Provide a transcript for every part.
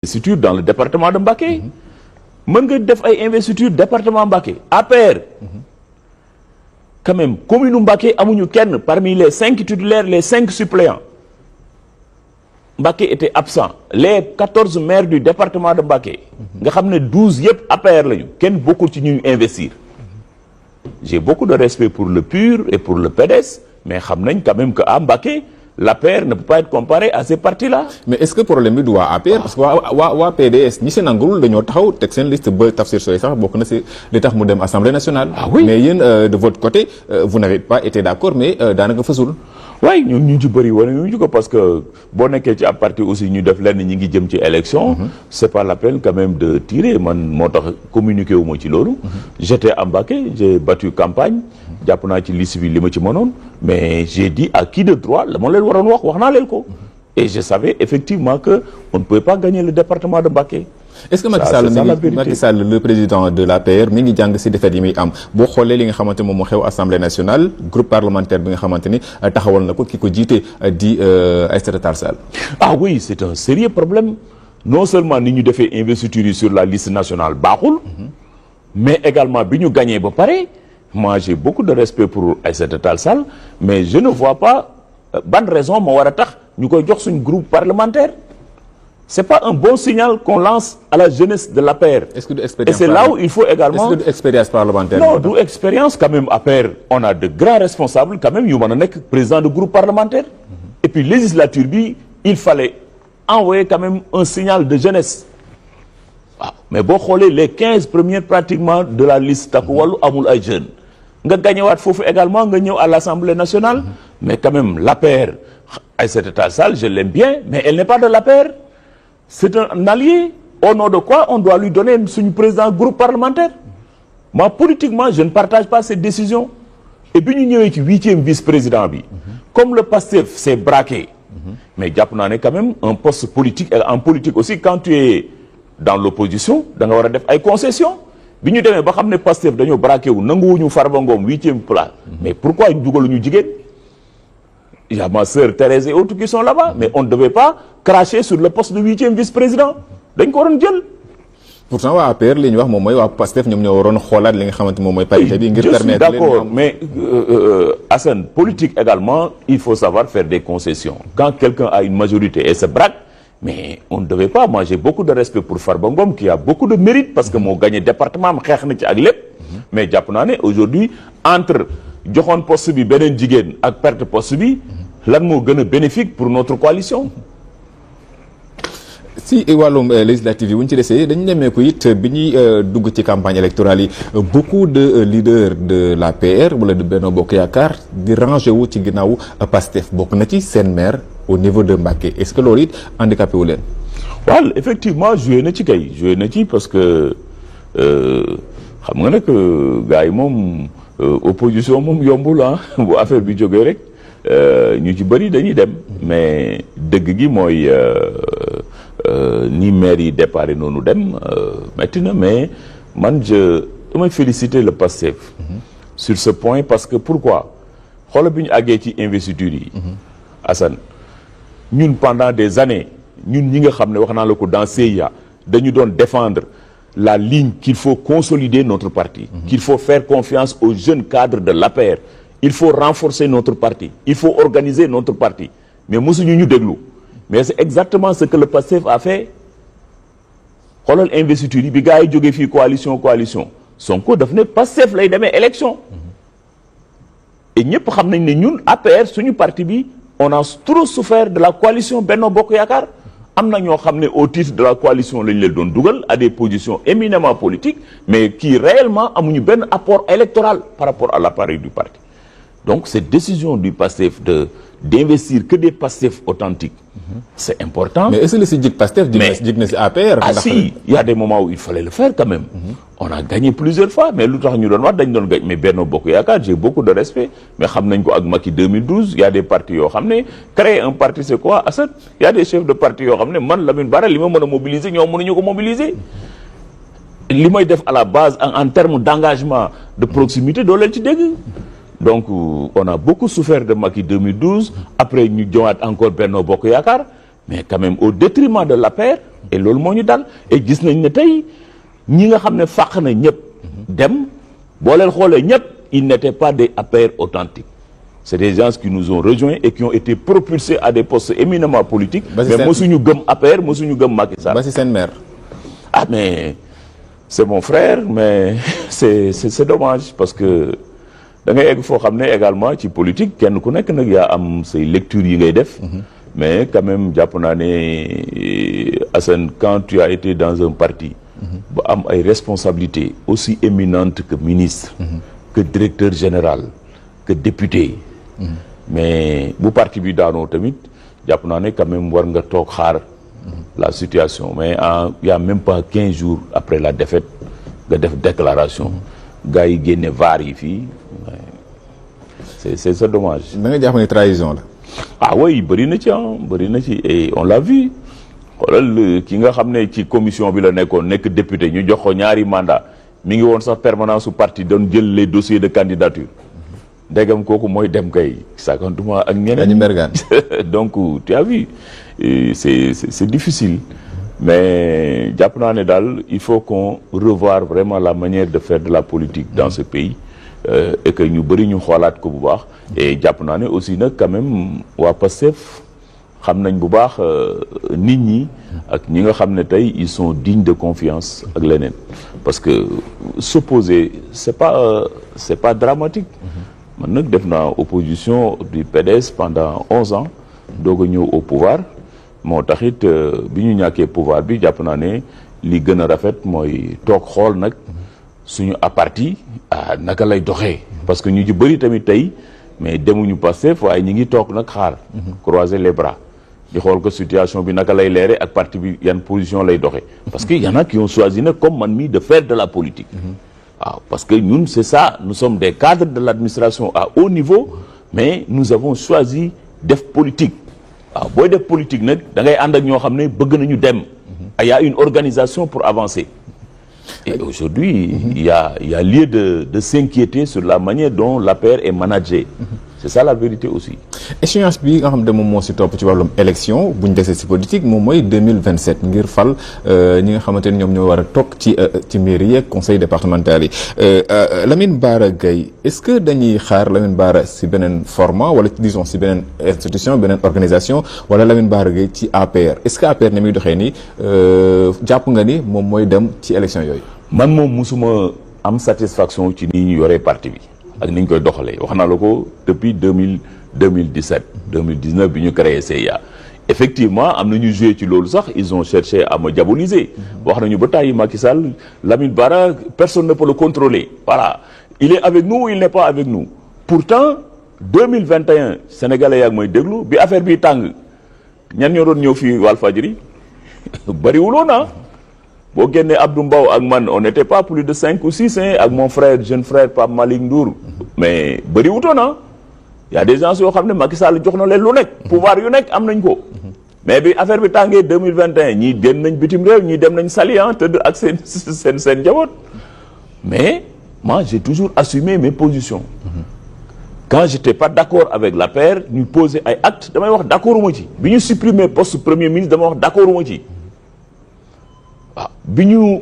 investiture dans le département de Mbacké mën nga def ay investiture département Mbacké APR quand même commune Mbacké amuñu kenn parmi les 5 titulaires les 5 suppléants Mbacké était absent les 14 maires du département de Mbacké nga xam ne 12 yëpp APR lañu kenn bokkul ci ñuy investir j'ai beaucoup de respect pour le PUR et pour le PDS mais xam nañ quand même que à Mbacké l'APR ne peut pas être comparé à ces partis-là. mais est-ce que problème bi du waa APR parce que waa PDS ñi si nangul dañoo taxaw teg seen liste ba Tafsir Soye sax bokk na si li tax mu dem Assemblée nationale. Ah oui. mais yéen de votre côté vous n'avez pas été d'accord mais daanaka fësul. waaye ñun ñu ci bëri wane ñu ko parce que boo nekkee ci ab parti aussi ñu def lenn ñi ngi jëm ci élection. c'est pas la peine quand même de tirer man moo tax communiqué wu ma ci loolu. j'étais à Mbacké j'ai battu campagne. jàpp naa ci liste bi li ma ci mënoon mais j'ai dit à qui de droit la ma leen waroon wax naa leen ko. et je savais effectivement que on ne pouvait pas gagner le département de Mbacké. est-ce que Macky Sall le président de l'APR mi ngi jàng ci défaite yi muy am boo xoolee li nga xamante moom moo xew Assemblée nationale groupe parlementaire bi nga xamante ni taxawal na ko ki ko jiite di Aïssata Tall Sall. ah oui c'est un sérieux problème non seulement ni ñu defee investiture yi sur la liste nationale baaxul. mais également bi ñu gagné ba pare moi j'ai beaucoup de respect pour Aïssata Tall Sall mais je ne vois pas ban raison moo war a tax ñu koy jox suñ groupe parlementaire. c'est pas un bon signal qu'on lance à la jeunesse de l'APR. Est-ce que de expérience et c'est là où il faut également. Est-ce que de expérience parlementaire. non du expérience quand même APR on a de grands responsables quand même yu mën a nekk président de groupe parlementaire. et puis législature bi il fallait envoyer quand même un signal de jeunesse. waaw mais boo xoolee les 15 premières pratiquement de la liste Takku Wallu amul ay jeunes nga gagné waat foofu également nga ñëw à l'Assemblée nationale. mais quand même l'APR Aïssata Tall Sall je l'aime bien mais elle n'est pas de l'APR. c'est un allié au nom de quoi on doit lui donner suñu président groupe parlementaire. moi politiquement je ne partage pas cette décision. et bi ñu ñëwee ci 8e vice-président bi. comme le PASTEF s'est braqué. mais jàpp naa ne quand même un poste politique et en politique aussi quand tu es dans l'opposition da nga war a def ay concessions. bi ñu demee ba xam ne PASTEF dañoo braqué wu nanguwuñu Farba Ngom 8e place. mais pourquoi ñu dugaluñu jigéen. il y a ma sœur Thérèse et autres qui sont là-bas mais on ne devait pas cracher sur le poste de 8e vice-président dañ ko waroon jël. pourtant waa APR li ñu wax moom mooy waa PASTEF ñoom ñoo waroon xoolaat li nga xamante moom mooy parité bi ngir permettre je suis d'accord mais Assane politique également il faut savoir faire des concessions quand quelqu'un a une majorité et se braque mais on ne devait pas moi j'ai beaucoup de respect pour Farba Ngom qui a beaucoup de mérite parce que moo gagné département am xeex na ci ak lépp mais jàpp naa ne aujourd'hui entre joxoon poste bi beneen jigéen ak perte poste bi lan moo gën a bénéfique pour notre coalition. si wàllum législative yi bu ñu ci desee dañu nemmeeku it bi ñuy dugg ci campagne électorale yi beaucoup de leaders de l'APR wala de Benno Bokk Yaakaar di ranger wu ci ginnaaw PASTEF bokk na ci seen maire au niveau de Mbacké est-ce que loolu it handicapé wu leen. waaw effectivement joué na ci parce que xam nga nag gars yi moom opposition moom yombul ah bu affaire bi jógee rek ñu ci bëri dañuy dem mais dëgg gi mooy. ni maire yi déparé noonu dem metti na mais man damay féliciter le PASTEF sur ce point parce que pourquoi xoolal bi ñu àggee ci investiture yi Assane ñun pendant des années ñun ñi nga xam ne wax naa la ko dans CIA dañu doon défendre la ligne qu'il faut consolider notre parti qu'il faut faire confiance aux jeunes cadres de l'APR il faut renforcer notre parti il faut organiser notre parti mais mosuñu ñu déglu mais c'est exactement ce que le PASTEF a fait xoolal investiture yi bi gars yi jógee fii coalition Sonko daf ne PASTEF lay demee élection et ñëpp xam nañ ne ñun APR suñu parti bi on a trop souffert de la coalition Benno Bokk Yaakaar am na ñoo xam ne au titre de la coalition lañ leen doon dugal à des positions éminemment politiques mais qui réellement amuñu benn apport électoral par rapport à l'appareil du parti donc cette décision du PASTEF d'investir que des PASTEF authentiques c'est important. mais est-ce que si jig PASTEF jig na si APR. ah si il y a des moments où il fallait le faire quand même. on a gagné plusieurs fois mais lu tax ñu doon wax dañ doon gañ mais Benno Bokk Yaakaar j'ai beaucoup de respect mais xam nañ ko ak Macky 2012 il y a des partis yoo xam ne créer un parti c'est quoi Assane il y a des chefs de parti yoo xam ne man Lamine Bara li ma mën a mobiliser ñoom mënuñu ko mobiliser. li may def à la base en termes d'engagement de proximité doo leen ci dégg. donc on a beaucoup souffert de Macky 2012 après ñu jowaat encore Benno Bokk Yaakaar mais quand même au détriment de l'APR et loolu moo ñu dal et gis nañ ne tey ñi nga xam ne fàq na ñëpp dem boo leen xoolee ñëpp ils n'étaient pas des APR authentiques. C'est des gens qui nous ont rejoints et qui ont été propulsés à des postes éminemment politiques. Mais mosuñu gëm APR mosuñu gëm Macky Sall. ba si seen maire. Ah mais c'est mon frère mais c'est dommage parce que da ngay egg foo xam ne également ci politique kenn ku nekk nag yaa am say lectures yi ngay def. Mais quand même jàpp naa ne Assane quand tu as été dans un parti. ba am ay responsabilités aussi éminentes que ministre. Que directeur général. Que député. Mais bu parti bi daanoo tamit jàpp naa ne quand même war nga toog xaar la situation mais il y a même pas 15 jours après la défaite nga def déclaration gars yi génne vaar yi fii c'est dommage. da nga jàpp ne trahison la. Ah oui bëri na ci et on l'a vu xoolal ki nga xam ne ci commission bi la nekk député ñu jox ko ñaari mandat mi ngi woon sax permanence su parti doon jël les dossiers de candidature. ndegam kooku mooy dem kay sakantuma ak ñeneen donc tu as vu c'est difficile mais jàpp naa ne daal il faut qu'on revoie vraiment la manière de faire de la politique dans ce pays et que ñu bëri ñu xoolaat ko bu baax et jàpp naa ne aussi nag quand même waa Pastef xam nañ bu baax nit ñi ak ñi nga xam ne tey ils sont dignes de confiance ak leneen parce que s'opposer c'est pas dramatique. Man nag def naa opposition du PDS pendant 11 ans doog a ñëw au pouvoir moo taxit bi ñu ñàkkee pouvoir bi jàpp naa ne li gën a rafet mooy toog xool nag suñu aparti naka lay doxee parce que ñu ci bëri tamit tey mais demuñu Pastef waaye ñi ngi toog nag xaar croiser les bras di xool ko situation bi naka lay leere ak parti bi yan position lay doxee parce que y en a qui ont choisi nag comme man mi de faire de la politique. waaw parce que ñun c'est ça nous sommes des cadres de l'administration à haut niveau mais nous avons choisi def politique waaw booy def politique nag da ngay ànd ak ñoo xam ne bëgg nañu dem. il y a une organisation pour avancer. Et aujourd'hui il y a lieu de s'inquiéter sur la manière dont l'APR est managée. C'est ça la vérité aussi. échéance bi nga xam ne moom moo si topp ci wàllum élection bu ñu desee si politique moom mooy 2027 ngir fal ñi nga xamante ne ñoom ñoo war a toog ci mairie yeeg conseil départemental yi Lamine Bara Gaye est-ce que dañuy xaar Lamine Bara si beneen format wala disons si beneen institution beneen organisation wala Lamine Bara Gaye ci APR est-ce que APR ni muy doxee nii jàpp nga ni moom mooy dem ci élection yooyu. man moom musuma am satisfaction ci ni ñu yoree parti bi. ak ni ñu koy doxalee wax naa la ko depuis 2017 2019 bi ñu créé CIA effectivement am na ñu joué ci loolu sax ils ont cherché à me diaboliser wax nañu ba tàyyi Macky Sall Lamine Bara personne ne peut le contrôler voilà il est avec nous ou il n'est pas avec nous pourtant 2021 sénégalais yaa ngi mooy déglu bi affaire bi tàng ñan ñoo doon ñëw fii Walfadjri bariwuloon na boo génnee Abdou Mbow ak man on n'était pas plus de 5 ou 6 ak mon frère jeune frère Pape Malick Ndour mais bëri wutoon na y a des gens yoo xam ne Macky Sall jox na leen lu nekk pouvoir yu nekk am nañ ko mais bi affaire bi tàngee 2021 ñii génn nañ bitim réew ñii dem nañ Saly tëdd ak seen njaboot mais moi j'ai toujours assumé mes positions quand j'étais pas d'accord avec l'APR ñu poser ay actes damay wax d'accord uma ci bi ñu supprimer poste premier ministre dama wax d'accord uma ci waaw bi ñu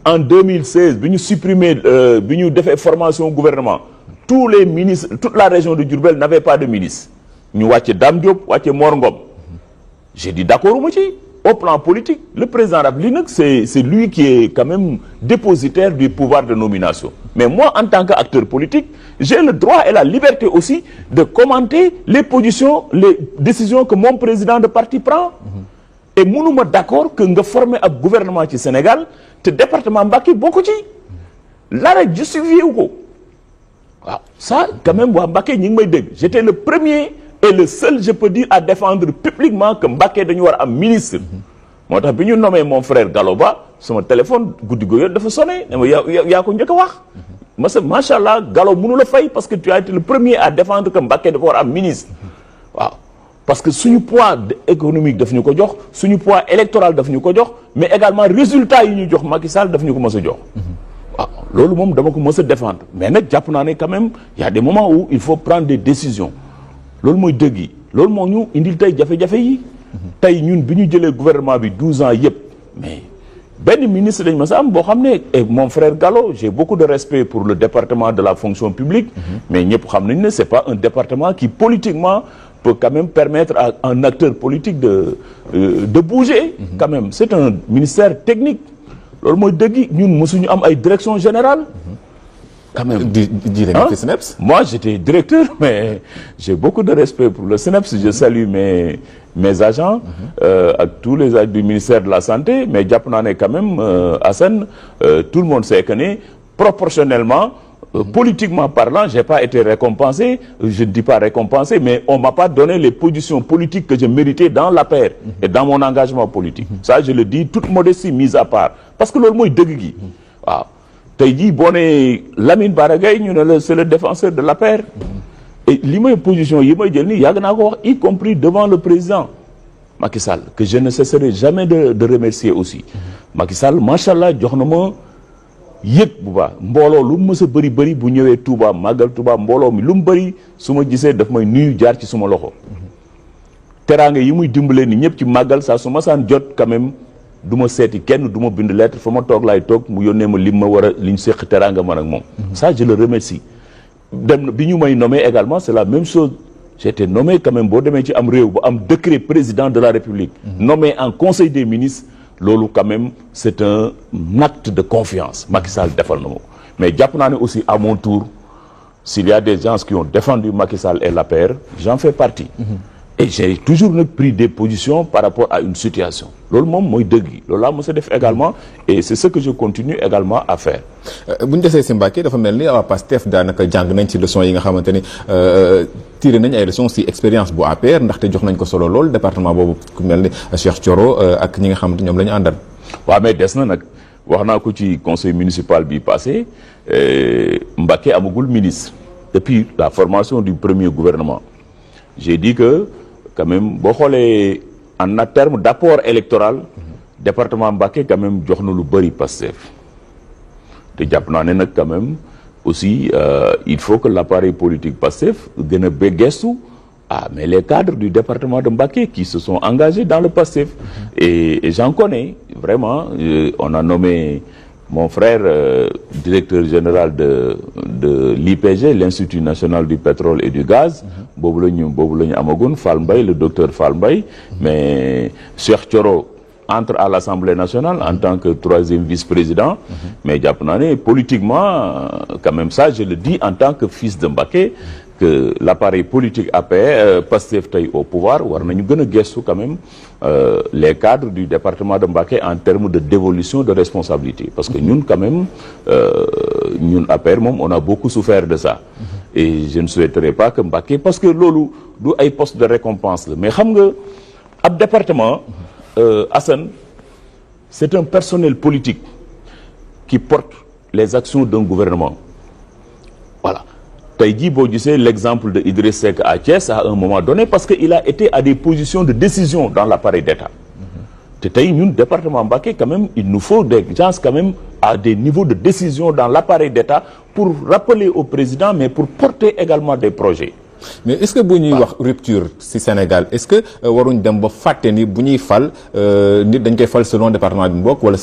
en 2016 bi ñu supprimer bi ñu defee formation gouvernement tous les ministres toute la région de Diourbel n'avait pas de ministre ñu wàcce Dame Diop wàcce Mor Ngom j'ai dit d'accord uma ci au plan politique le président de la République nag c'est lui qui est quand même dépositaire du pouvoir de nomination mais moi en tant qu'acteur politique j'ai le droit et la liberté aussi de commenter les positions les décisions que mon président de parti prend et mënuma d'accord que nga former ab gouvernement ci Sénégal te département Mbacké bokk ci l'arrêt justifié wu ko waaw ça quand même waa Mbacké ñi ngi may dégg j'étais le premier et le seul je peux dire à défendre publiquement que Mbacké dañu war a am ministre moo tax bi ñu nommé mon frère Gallo Ba sama téléphone guddi googu dafa sonné ne ma yaa ko njëkk a wax macha allah Gallo mënu la fay parce que tu as été le premier à défendre que Mbacké dafa war a am ministre waaw parce que suñu poids économique daf ñu ko jox suñu poids électoral daf ñu ko jox mais également résultat yi ñu jox Macky Sall daf ñu ko mës a jox waaw loolu moom dama ko mës a défendre mais nag jàpp naa ne quand même y a des moments où il faut prendre des décisions loolu mooy dëgg yi loolu moo ñu indil tey jafe-jafe yi tey ñun bi ñu jëlee gouvernement bi 12 ans yëpp mais benn ministre dañ ma sa am boo xam ne et mon frère Gallo j'ai beaucoup de respect pour le département de la fonction publique mais ñëpp xam nañ ne c'est pas un département qui politiquement peut quand même permettre à un acteur politique de bouger quand même c'est un ministère technique loolu mooy dëgg ñun mësuñu am ay direction générale quand même SNEIPS. Moi j'étais directeur mais j'ai beaucoup de respect pour le SNEIPS je salue mes agents ak tous les agents du ministère de la santé mais jàpp naa ne quand même Assane tout le monde sait que ne proportionnellement politiquement parlant j'ai pas été récompensé je ne dis pas récompensé mais on m'a pas donné les positions politiques que je méritais dans l'APR et dans mon engagement politique ça je le dis toute modestie mise à part parce que loolu mooy dëgg gi waaw tey jii boo nee Lamine Bara Gaye ñu ne la c'est le défenseur de l'APR et li may position yi may jël nii yàgg naa ko wax y compris devant le président Macky Sall que je ne cesserai jamais de remercier aussi Macky Sall machallah jox na ma yëg bu baax mbooloo lu mu mës a bëri bu ñëwee Touba màggal Touba mbooloo mi lu mu bëri su ma gisee daf may nuyu jaar ci suma loxo teraanga yi muy dimbalee ni ñëpp ci màggal saa su ma saan jot quand même du ma seeti kenn du ma bind lettre fa ma toog laay toog mu yónnee ma lim ma war a liñ séq teraanga man ak moom ça je le remercie dem bi ñu may nommé également c'est la même chose j'ai été nommé quand même boo demee ci am réew bu am décret président de la République nommé en conseil des ministres loolu quand même c'est un acte de confiance Macky Sall defal na ma ko mais jàpp naa ne aussi à mon tour s'il y a des gens qui ont défendu Macky Sall et l'APR j'en fais partie et j'ai toujours nag pris des positions par rapport à une situation loolu moom mooy dëgg yi loolu laa mos a def également et c'est ce que je continue également à faire. bu ñu desee si Mbacké dafa mel ni waa PASTEF daanaka jàng nañ ci leçons yi nga xamante ni tiré nañ ay leçons si expérience bu APR ndaxte jox nañ ko solo lool département boobu ku mel ni Cheikh Thioro ak ñi nga xamante ñoom la ñu àndal. waaw mais des na nag wax naa ko ci conseil municipal bi passé Mbacké amagul ministre depuis la formation du premier gouvernement j'ai dit que. quand même boo xoolee en terme d'apport électoral département Mbacké quand même jox na lu bëri Pastef te jàpp naa ne nag quand même aussi il faut que l'appareil politique Pastef gën a gestu mais les cadres du département de Mbacké qui se sont engagés dans le Pastef et j'en connais vraiment on a nommé mon frère directeur général de l'IPG l'Institut national du pétrole et du gaz boobu la ñu amagun Fall Mbaye le docteur Fall Mbaye mais Cheikh Thioro entre à l'Assemblée nationale en tant que troisième vice-président mais jàpp naa ne politiquement quand même ça je le dis en tant que fils de Mbacké que l'appareil politique APR Pastef tey au pouvoir war nañu gën a gestu quand même les cadres du département de Mbacké en termes de dévolution de responsabilité parce que ñun quand même ñun APR moom on a beaucoup souffert de ça et je ne souhaiterais pas que Mbacké parce que loolu du ay poste de récompense la mais xam nga ab département Assane c'est un personnel politique qui porte les actions d'un gouvernement voilà tey jii boo gisee l'exemple de Idriss Seck à Thiès à un moment donné parce que il a été à des positions de décision dans l'appareil d'État te tey ñun département Mbacké quand même il nous faut des gens quand même à des niveaux de décision dans l'appareil d'État pour rappeler au président mais pour porter également des projets. mais est-ce que bu ñuy wax rupture ci Sénégal est-ce que waruñ dem ba fàtte ni bu ñuy fal nit dañ koy fal selon département bi mu bokk wala